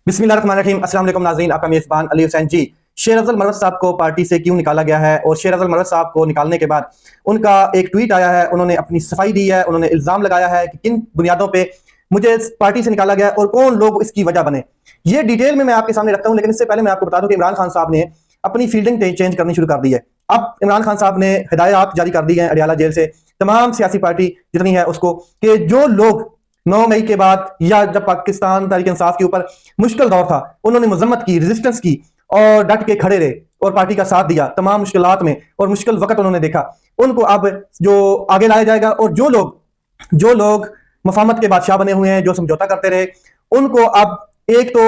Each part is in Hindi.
बिस्मिल्लाहिर्रहमानिर्रहीम। अस्सलाम वालेकुम नाज़रीन, आपका मेज़बान अली हुसैन जी। शेर अफजल मरवत साहब को पार्टी से क्यों निकाला गया है और शेर अफजल मरवत साहब को निकालने के बाद उनका एक ट्वीट आया है, उन्होंने अपनी सफाई दी है, उन्होंने इल्ज़ाम लगाया है कि किन बुनियादों पे मुझे इस पार्टी से निकाला गया और कौन लोग इसकी वजह बने। ये डिटेल में मैं आपके सामने रखता हूँ, लेकिन इससे पहले मैं आपको बता दूं कि इमरान खान साहब ने अपनी फील्डिंग चेंज करनी शुरू कर दी है। अब इमरान खान साहब ने हिदायत जारी कर दी है अडियाला जेल से तमाम सियासी पार्टी जितनी है उसको, कि जो लोग 9 मई के बाद या जब पाकिस्तान तहरीक इंसाफ के ऊपर मुश्किल दौर था, उन्होंने मजम्मत की, रेजिस्टेंस की और डट के खड़े रहे और पार्टी का साथ दिया तमाम मुश्किलात में और मुश्किल वक्त उन्होंने देखा, उनको अब जो आगे लाया जाएगा। और जो लोग मफामत के बादशाह बने हुए हैं, जो समझौता करते रहे, उनको अब एक तो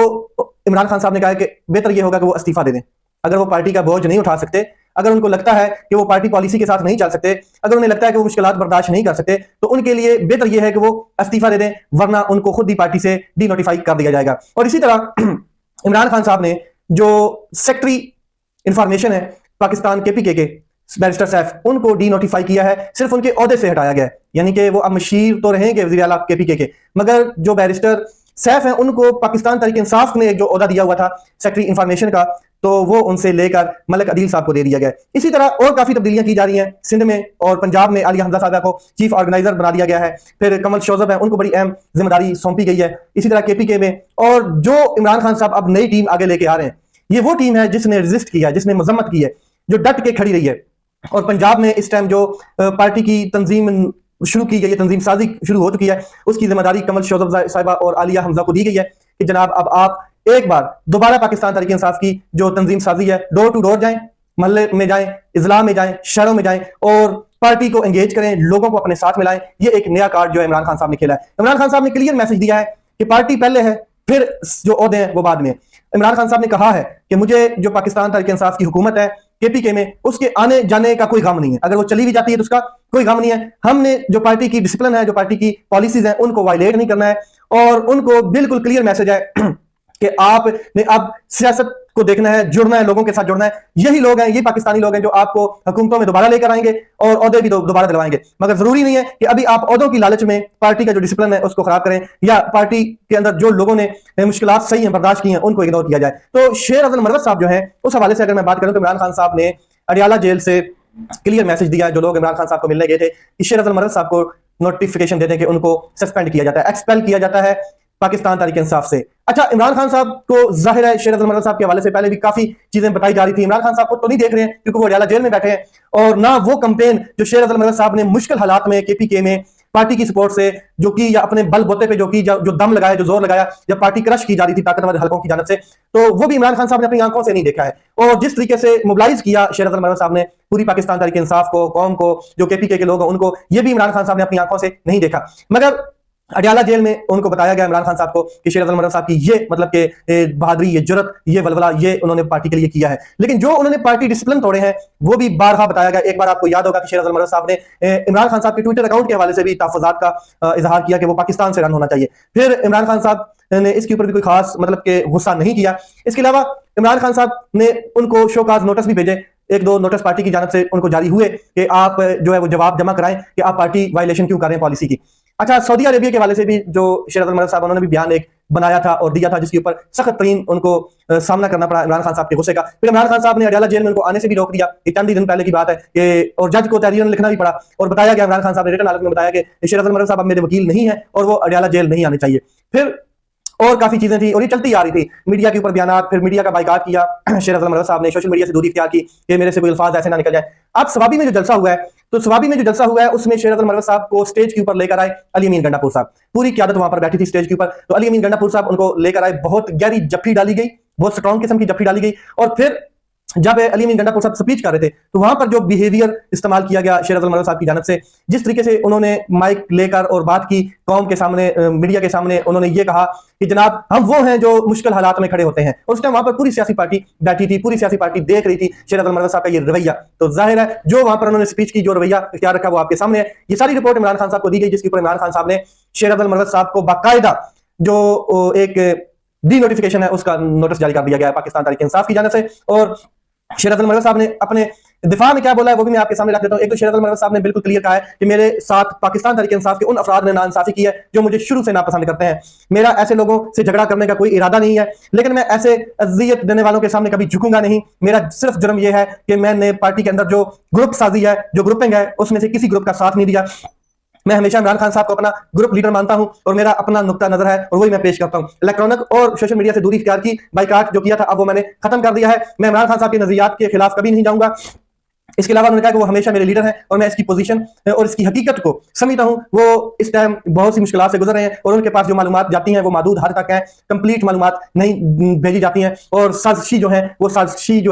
इमरान खान साहब ने कहा है कि बेहतर यह होगा कि वो इस्तीफा दे दें। अगर वो पार्टी का बोझ नहीं उठा सकते, अगर उनको लगता है कि वो पार्टी पॉलिसी के साथ नहीं चल सकते, अगर उन्हें लगता है कि वो मुश्किलात बर्दाश्त नहीं कर सकते, तो उनके लिए बेहतर यह है कि वो इस्तीफा दे दें, वरना उनको खुद ही पार्टी से डीनोटिफाई कर दिया जाएगा। और इसी तरह इमरान खान साहब ने जो सेक्रेटरी इंफॉर्मेशन है पाकिस्तान केपीके के बैरिस्टर सैफ, उनको डीनोटिफाई किया है, सिर्फ उनके ओहदे से हटाया गया है। यानी कि वो अब मशीर तो रहेंगे वज़ीर आला केपीके के, मगर जो बैरिस्टर सैफ हैं उनको पाकिस्तान तहरीक इंसाफ ने एक जो ओहदा दिया हुआ था सेक्रेटरी इंफॉर्मेशन का, तो वो उनसे लेकर मलक अदील साहब को दे दिया गया। इसी तरह और काफी तब्दीलियां की जा रही हैं। सिंध में और पंजाब में आलिया हमजा साहबा को चीफ ऑर्गेनाइजर बना दिया गया है। फिर कमल शोजब है, उनको बड़ी अहम जिम्मेदारी सौंपी गई है। इसी तरह केपीके में, और जो इमरान खान साहब अब नई टीम आगे लेके आ रहे हैं, ये वो टीम है जिसने रेजिस्ट किया है, जिसने मजम्मत की है, जो डट के खड़ी रही है। और पंजाब में इस टाइम जो पार्टी की तंजीम शुरू की गई है, तंजीम साजी शुरू हो चुकी है, उसकी जिम्मेदारी कमल शोजब साहिबा और आलिया हमजा को दी गई है कि जनाब अब आप एक बार दोबारा पाकिस्तान तहरीक इंसाफ की जो तंजीम साजी है, डोर टू डोर जाएं, मोहल्ले में जाएं, इजला में जाएं, शहरों में जाएं और पार्टी को एंगेज करें, लोगों को अपने साथ मिलाएं। ये एक नया कार्ड जो है इमरान खान साहब ने खेला है। इमरान खान साहब ने क्लियर मैसेज दिया है कि पार्टी पहले है, फिर जो ओहदे हैं वो बाद में। इमरान खान साहब ने कहा है कि मुझे जो पाकिस्तान तहरीक इंसाफ की हुकूमत है केपीके में, उसके आने जाने का कोई गम नहीं है। अगर वो चली भी जाती है तो उसका कोई गम नहीं है। हमने जो पार्टी की डिसिप्लिन है, जो पार्टी की पॉलिसीज है, उनको वायलेट नहीं करना है। और उनको बिल्कुल क्लियर मैसेज है कि आपने अब सियासत को देखना है, जुड़ना है, लोगों के साथ जुड़ना है। यही लोग हैं, ये पाकिस्तानी लोग हैं जो आपको हुकूमतों में दोबारा लेकर आएंगे और ओहदे भी दोबारा दिलवाएंगे। मगर जरूरी नहीं है कि अभी आप ओहदों की लालच में पार्टी का जो डिसिप्लिन है उसको खराब करें, या पार्टी के अंदर जो लोगों ने मुश्किलात सही हैं, बर्दाश्त की हैं, उनको इग्नोर किया जाए। तो शेर अफजल मरवत साहब जो है, उस हवाले से अगर मैं बात करूं तो इमरान खान साहब ने अडियाला जेल से क्लियर मैसेज दिया, जो लोग इमरान खान साहब को मिलने गए थे, कि शेर अफजल मरवत साहब को नोटिफिकेशन दे दें कि उनको सस्पेंड किया जाता है, एक्सपेल किया जाता है पाकिस्तान तहरीक इंसाफ से। अच्छा, इमरान खान साहब को जाहिर है शेर अफजल मरवत साहब के हवाले से पहले भी काफी चीजें बताई जा रही थी। इमरान खान साहब को तो नहीं देख रहे हैं क्योंकि वो अडियाला जेल में बैठे हैं, और ना वो कंपेन जो शेर अफजल मरवत साहब ने मुश्किल हालात में केपीके में पार्टी की सपोर्ट से जो की, या अपने बल बोते पे जो दम लगाया, जो जोर लगाया, जब पार्टी क्रश की जा रही थी ताकतवर हलकों की जानब से, तो वो भी इमरान खान साहब ने अपनी आंखों से नहीं देखा है। और जिस तरीके से मोबिलाइज किया शेर अफजल मरवत साहब ने पूरी पाकिस्तान तहरीक इंसाफ को, कौम को, जो केपीके के लोग हैं उनको, ये भी इमरान खान साहब ने अपनी आंखों से नहीं देखा। मगर अडियाला जेल में उनको बताया गया इमरान खान साहब को कि शेर अफजल मरवत साहब की ये मतलब के बहादुरी, ये जुर्रत, ये वलवला, ये उन्होंने पार्टी के लिए किया है। लेकिन जो उन्होंने पार्टी डिसिप्लिन तोड़े हैं वो भी बारहा बताया गया। एक बार आपको याद होगा कि शेर अफजल मरवत साहब ने इमरान खान साहब के ट्विटर अकाउंट के हवाले से भी तहफ़्फ़ुज़ात का इजहार किया कि वो पाकिस्तान से रन होना चाहिए। फिर इमरान खान साहब ने इसके ऊपर भी कोई खास मतलब के गुस्सा नहीं किया। इसके अलावा इमरान खान साहब ने उनको शोकाज नोटिस भी भेजे, एक दो नोटिस पार्टी की जानब से उनको जारी हुए कि आप जो है वो जवाब जमा कराएं कि आप पार्टी वायलेशन क्यों कर रहे हैं पॉलिसी की। अच्छा, सऊदी अरेबिया के हवाले से भी जो शेर अफजल मरवत साहब, उन्होंने भी बयान एक बनाया था और दिया था, जिसके ऊपर सख्त तरीन उनको सामना करना पड़ा इमरान खान साहब के गुस्से का। फिर इमरान खान साहब ने अडियाला जेल में उनको आने से भी रोक दिया, ये चंद ही दिन पहले की बात है कि, और जज को तहरीर लिखना भी पड़ा और बताया गया, इमरान खान साहब ने रिटन हालत में बताया कि शेर अफजल मरवत साहब अब मेरे वकील नहीं है और वो अडियाला जेल नहीं आने चाहिए। फिर और काफी चीजें थी और ये चलती आ रही थी, मीडिया के ऊपर बयान, फिर मीडिया का बाइकाट किया शेर अफजल मरवत साहब ने, सोशल मीडिया से दूरी इख्तियार की कि मेरे से कोई अल्फाज ऐसे ना निकल जाए। अब सवाबी में जो जलसा हुआ है, तो सवाबी में जो जलसा हुआ है उसमें शेर अफजल मरवत साहब को स्टेज के ऊपर लेकर आए अली अमीन गंडापुर साहब। पूरी क़यादत वहां पर बैठी थी स्टेज के ऊपर, तो अली अमीन गंडापुर साहब उनको लेकर आए, बहुत गहरी जफ्फी डाली गई, बहुत स्ट्रॉन्ग किस्म की जफ्फी डाली गई। और फिर जब अली अमीन गंडापुर साहब स्पीच कर रहे थे, तो वहां पर जो बिहेवियर इस्तेमाल किया गया शेर अफजल मरवत साहब की जानब से, जिस तरीके से उन्होंने माइक लेकर और बात की कौम के सामने, मीडिया के सामने, उन्होंने ये कहा कि जनाब हम वो हैं जो मुश्किल हालात में खड़े होते हैं। और उस टाइम वहां पर पूरी सियासी पार्टी बैठी थी, पूरी सियासी पार्टी देख रही थी शेर अफजल मरवत साहब का ये रवैया। तो जाहिर है जो वहां पर उन्होंने स्पीच की, जो रवैया इख्तियार रखा, वो आपके सामने है। ये सारी रिपोर्ट इमरान खान साहब को दी गई, जिसके ऊपर इमरान खान साहब ने शेर अफजल मरवत साहब को बाकायदा जो एक डी नोटिफिकेशन है उसका नोटिस जारी कर दिया गया है पाकिस्तान तहरीक इंसाफ की जानब से। और शेर अफजल मरवत साहब ने अपने दिफा में क्या बोला है वो भी मैं आपके सामने रख देता हूं। एक तो शेर अफजल मरवत साहब ने बिल्कुल क्लियर कहा है कि मेरे साथ पाकिस्तान तहरीक इंसाफ के उन अफराद ने नाइंसाफी की है जो मुझे शुरू से नापसंद करते हैं। मेरा ऐसे लोगों से झगड़ा करने का कोई इरादा नहीं है, लेकिन मैं ऐसे अजियत देने वालों के सामने कभी झुकूंगा नहीं। मेरा सिर्फ जुर्म यह है कि मैंने पार्टी के अंदर जो ग्रुप साजी है, जो ग्रुपिंग है, उसमें से किसी ग्रुप का साथ नहीं दिया। मैं हमेशा इमरान खान साहब को अपना ग्रुप लीडर मानता हूं और मेरा अपना नुक्ता नजर है और वही मैं पेश करता हूं। इलेक्ट्रॉनिक और सोशल मीडिया से दूरी इख्तियार की, बाइकाट जो किया था अब वो मैंने खत्म कर दिया है। मैं इमरान खान साहब के नजरियात के खिलाफ कभी नहीं जाऊंगा। इसके अलावा उन्होंने कहा कि वो हमेशा मेरे लीडर हैं और मैं इसकी पोजीशन और इसकी हकीकत को समझता हूं। वो इस टाइम बहुत सी मुश्किलात से गुजर रहे हैं और उनके पास जो मालूमात जाती हैं वो महदूद हद तक है, कंप्लीट मालूमात नहीं भेजी जाती हैं और साजिशी जो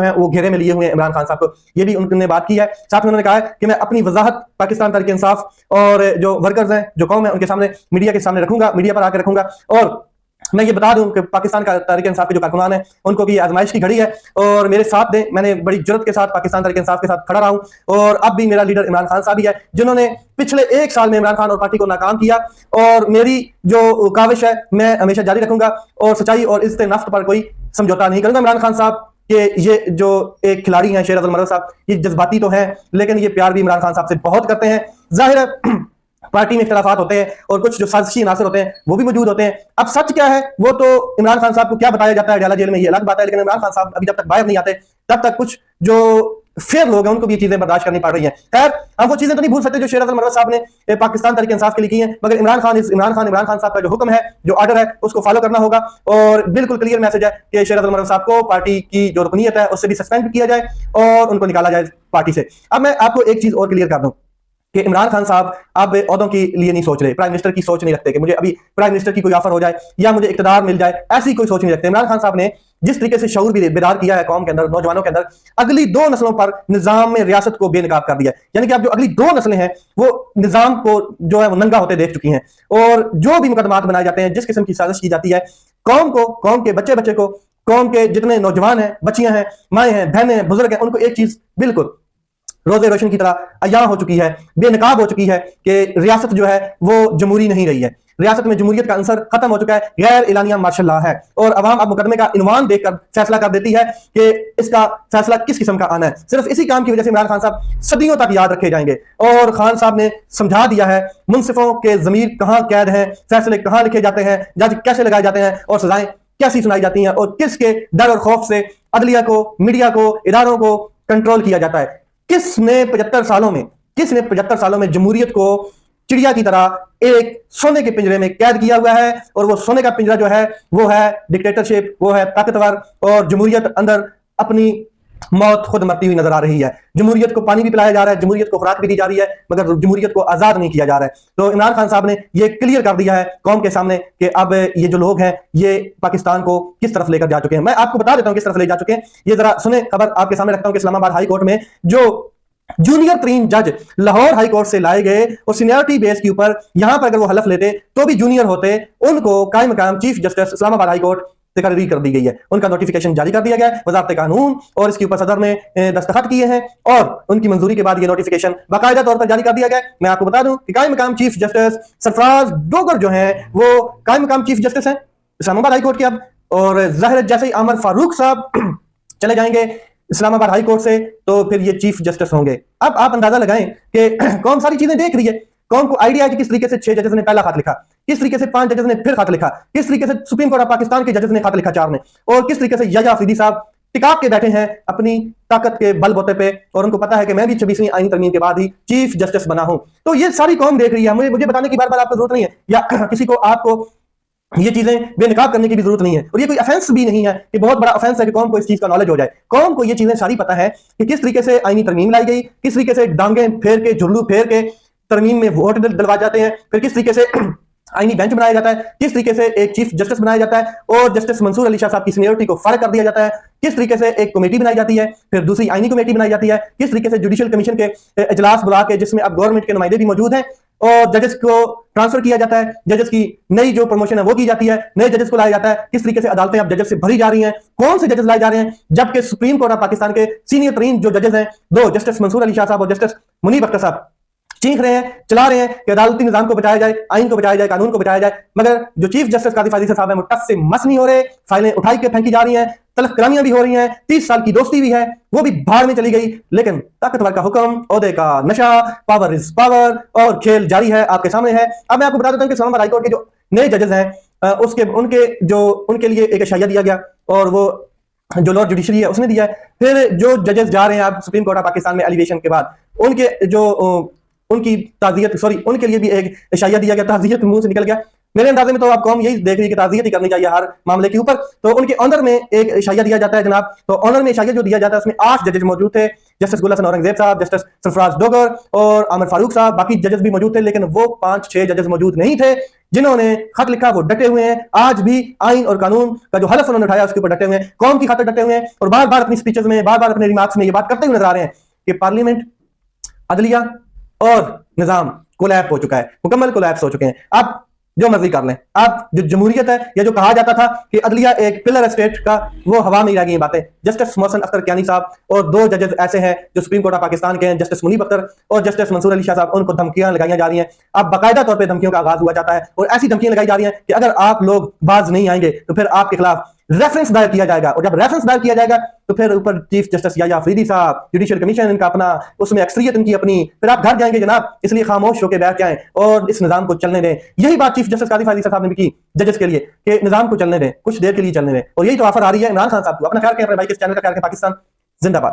है वो घेरे में लिए हुए हैं इमरान खान साहब को। ये भी उन्होंने बात की है। साथ में उन्होंने कहा है कि मैं अपनी वजाहत पाकिस्तान तहरीक इंसाफ और जो वर्कर्स हैं, जो कौम है, उनके सामने, मीडिया के सामने रखूंगा, मीडिया पर आकर रखूंगा। और मैं ये बता दूं कि पाकिस्तान का तहरीक इंसाफ के जो कारकुनान है उनको भी आजमाइश की घड़ी है और मेरे साथ दें। मैंने बड़ी जुर्रत के साथ पाकिस्तान तहरीक इंसाफ के साथ खड़ा रहा हूं और अब भी मेरा लीडर इमरान खान साहब ही है जिन्होंने पिछले 1 साल में इमरान खान और पार्टी को नाकाम किया। और मेरी जो काविश है मैं हमेशा जारी रखूंगा और सच्चाई और इज्जत नफ्स पर कोई समझौता नहीं करूंगा। इमरान खान साहब के ये जो एक खिलाड़ी हैं शेर अफजल मरवत साहब, ये जज्बाती तो हैं लेकिन ये प्यार भी इमरान खान साहब से बहुत करते हैं। जाहिर है पार्टी में इख्तिलाफात होते हैं और कुछ जो साजिशी अनासर होते हैं वो भी मौजूद होते हैं। अब सच क्या है वो तो इमरान खान साहब को क्या बताया जाता है अडयाला जेल में, ये अलग बात है। लेकिन इमरान खान साहब अभी जब तक बाहर नहीं आते तब तक कुछ जो फेयर लोग हैं उनको भी ये चीजें बर्दाश्त करनी पड़ रही हैं। खैर, हम वो चीजें तो नहीं भूल सकते जो शेर अफजल मरवत साहब ने पाकिस्तान तहरीक इंसाफ के लिए की हैं, मगर इमरान खान साहब का जो हुक्म है, जो ऑर्डर है, उसको फॉलो करना होगा। और बिल्कुल क्लियर मैसेज है कि शेर अफजल मरवत साहब को पार्टी की जो रुकनीयत है उससे भी सस्पेंड किया जाए और उनको निकाला जाए पार्टी से। अब मैं आपको एक चीज और क्लियर कर दूं कि इमरान खान साहब अब ओहदों के लिए नहीं सोच रहे, प्राइम मिनिस्टर की सोच नहीं रखते कि मुझे अभी प्राइम मिनिस्टर की कोई ऑफर हो जाए या मुझे इख्तियार मिल जाए, ऐसी कोई सोच नहीं रखते। इमरान खान साहब ने जिस तरीके से शऊर भी बेदार किया है कौम के अंदर, नौजवानों के अंदर, अगली 2 नस्लों पर निजाम में रियासत को बेनकाब कर दिया। यानी कि अब जो अगली 2 नस्लें हैं वो निजाम को जो है वो नंगा होते देख चुकी हैं और जो भी मुकदमात बनाए जाते हैं, जिस किस्म की साजिश की जाती है, कौम को, कौम के बच्चे को, कौम के जितने नौजवान हैं, बच्चियां हैं, माएँ हैं, बहनें हैं, बुजुर्ग हैं, उनको एक चीज बिल्कुल रोजे रोशन की तरह अय्या हो चुकी है, बेनकाब हो चुकी है कि रियासत जो है वो जमहूरी नहीं रही है। रियासत में जमहूरियत का अंसर खत्म हो चुका है, गैर इलानिया मार्शल लॉ है और अवाम अब मुकदमे का इनवान देखकर फैसला कर देती है कि इसका फैसला किस किस्म का आना है। सिर्फ इसी काम की वजह से इमरान खान साहब सदियों तक याद रखे जाएंगे और खान साहब ने समझा दिया है मुंसिफों के जमीर कहां कैद है, फैसले कहां लिखे जाते हैं, जज कैसे लगाए जाते हैं और सजाएं कैसी सुनाई जाती हैं और किसके डर और खौफ से अदलिया को, मीडिया को, इदारों को कंट्रोल किया जाता है। किसने 75 सालों में जमहूरियत को चिड़िया की तरह एक सोने के पिंजरे में कैद किया हुआ है और वो सोने का पिंजरा जो है वो है डिक्टेटरशिप, वो है ताकतवर, और जमहूरियत अंदर अपनी मौत खुद मरती हुई नजर आ रही है। जमहूरियत को पानी भी पिलाया जा रहा है, जमहूरियत को खुराक भी दी जा रही है, मगर जमहूरियत को आजाद नहीं किया जा रहा है। तो इमरान खान साहब ने ये क्लियर कर दिया है कौम के सामने कि अब ये जो लोग हैं ये पाकिस्तान को किस तरफ लेकर जा चुके हैं। मैं आपको बता देता हूं किस तरफ ले जा चुके हैं, ये जरा सुने। खबर आपके सामने रखता हूं कि इस्लामाबाद हाई कोर्ट में जो जूनियर तरीन जज लाहौर हाई कोर्ट से लाए गए और सीनियरिटी बेस के ऊपर यहां पर अगर वो हलफ लेते तो भी जूनियर होते, उनको कायम मकाम chief justice Islamabad high court तकरीर कर दी गई है। उनका नोटिफिकेशन जारी कर दिया गया है वजारत कानून और इसके ऊपर सदर ने दस्तखत किए हैं और उनकी मंजूरी के बाद ये नोटिफिकेशन बाकायदा तौर पर जारी कर दिया गया है। मैं आपको बता दूं कि कायम मकाम चीफ जस्टिस सरफराज डोगर जो हैं वो कायम मकाम चीफ जस्टिस हैं इस्लामाबाद हाई कोर्ट के अब, और जाहिर जैसे ही आमर फारूक साहब चले जाएंगे इस्लामाबाद हाई कोर्ट से तो फिर ये चीफ जस्टिस होंगे। अब आप अंदाजा लगाएं कि कौन सारी चीजें देख रही है, कौन को आइडिया है कि किस तरीके से 6 जजेस ने पहला खत लिखा, किस तरीके से 5 जजेस ने फिर खत लिखा, किस तरीके से सुप्रीम कोर्ट ऑफ पाकिस्तान के जजेस ने खत लिखा 4 ने, और किस तरीके से याया अफरीदी साहब टिकाक के बैठे हैं अपनी ताकत के बलबूते पे और उनको पता है कि मैं भी 26वीं आईनी तरमीम के बाद ही चीफ जस्टिस बना हूं। तो ये सारी कौम देख रही है, मुझे बताने की बार बार आपको जरूरत नहीं है या किसी को आपको ये चीजें बेनकाब करने की भी जरूरत नहीं है। और ये कोई ऑफेंस भी नहीं है कि बहुत बड़ा ऑफेंस है कि कौम को इस चीज का नॉलेज हो जाए। कौम को ये चीजें सारी पता है कि किस तरीके से आईनी तरमीम लाई गई, किस तरीके से डांगे फेर के, जुल्लू फेर के तरमीम में वोट डलवा जाते हैं, फिर किस तरीके से आईनी बेंच बनाया जाता है, किस तरीके से एक चीफ जस्टिस बनाया जाता है और जस्टिस मंसूर अली शाह साहब की सीनियरिटी को फारिग कर दिया जाता है, किस तरीके से एक कमेटी बनाई जाती है, फिर दूसरी आईनी कमेटी बनाई जाती है, किस तरीके से जुडिशियल कमीशन के इजलास बुला के जिसमें अब गवर्नमेंट के नुमाइंदे भी मौजूद हैं और जजेस को ट्रांसफर किया जाता है, जजेस की नई जो प्रमोशन है वो की जाती है, नए जजेस को लाया जाता है, किस तरीके से अदालतें अब जजेस से भरी जा रही हैं, कौन से जजेस लाए जा रहे हैं, जबकि सुप्रीम कोर्ट ऑफ पाकिस्तान के सीनियर तरीन जो जजेस हैं, 2 जस्टिस मंसूर अली शाह साहब और जस्टिस मुनीब अख्तर साहब, चीख रहे हैं, चला रहे हैं कि अदालती निजाम को बचाया जाए, आइन को बचाया जाए, कानून को बचाया जाए, मगर जो चीफ जस्टिस कादिर फाजील साहब हैं वो टस से मस नहीं हो रहे, फाइलें उठाई के फेंकी जा रही हैं, तलब करामियां भी हो रही हैं, 30 साल की दोस्ती भी है, वो भी भाड़ में चली गई। लेकिन ताकतवर का हुक्म, ओहदे का नशा, पावर इज पावर, और खेल जारी है, आपके सामने है। अब मैं आपको बता देता हूं कि इस्लामाबाद हाईकोर्ट के जो नए जजेस हैं उनके लिए एक इशाया दिया गया, और वो जो लॉर्ड जुडिशरी है उसने दिया है। फिर जो जजेस जा रहे हैं आप सुप्रीम कोर्ट ऑफ पाकिस्तान में एलिवेशन के बाद, उनके जो उनकी ताज़ियत, सॉरी, उनके लिए भी एक इशाया दिया गया, ताज़ियत मुंह से निकल गया। मेरे अंदाजे में तो आप कौम यही देख रही है कि ताज़ियत ही करनी चाहिए हर मामले के ऊपर। तो उनके ऑनर में एक इशाया दिया जाता है जनाब। तो ऑनर में इशाया जो दिया जाता है उसमें 8 जजेस मौजूद थे, जस्टिस गुल हसन औरंगजेब साहब, जस्टिस सरफराज डोगर और आमिर फारूक साहब, बाकी जजेस भी मौजूद थे, लेकिन वो 5-6 जजेस मौजूद नहीं थे जिन्होंने खत लिखा। वो डटे हुए हैं, आज भी आइन और कानून का जो हलफ उन्होंने उठाया उसके ऊपर डटे हुए हैं, कौम की खातिर डटे हुए हैं, और बार बार अपनी स्पीचेस में, बार बार अपने रिमार्क्स में ये बात करते हुए नजर आ रहे हैं कि पार्लियामेंट, अदलिया और निजाम कोलैप्स हो चुका है, मुकम्मल कोलैप्स हो चुके हैं। आप जो मर्जी कर लें, आप जो जमहूरियत है, या जो कहा जाता था कि अदलिया एक पिलर स्टेट का, वो हवा में ही रह गई बातें। जस्टिस मोहसिन अख्तर कियानी साहब और 2 जजेस ऐसे हैं जो सुप्रीम कोर्ट ऑफ पाकिस्तान के हैं, जस्टिस मुनीब अख्तर और जस्टिस मंसूर अली शाह साहब, उनको धमकियां लगाई जा रही हैं। अब बाकायदा तौर पर धमकियों का आगाज हुआ जाता है, और ऐसी धमकियां लगाई जा रही हैं कि अगर आप लोग बाज नहीं आएंगे तो फिर आपके खिलाफ रेफरेंस दायर किया जाएगा, और जब रेफरेंस दायर किया जाएगा तो फिर ऊपर चीफ जस्टिस याया अफरीदी साहब, जुडिशियल कमीशन इनका अपना, उसमें अक्सरियत इनकी अपनी, फिर आप घर जाएंगे जनाब। इसलिए खामोश होकर बैठ जाएं और इस निजाम को चलने दें। यही बात चीफ जस्टिस कादिर फाजील साहब ने भी की जजेस के लिए कि निजाम को चलने दें, कुछ देर के लिए चलने दें, और यही तो ऑफर आ रही है इमरान खान साहब को। अपना ख्याल रखें, अपने भाई के चैनल का ख्याल रखें। पाकिस्तान जिंदाबाद।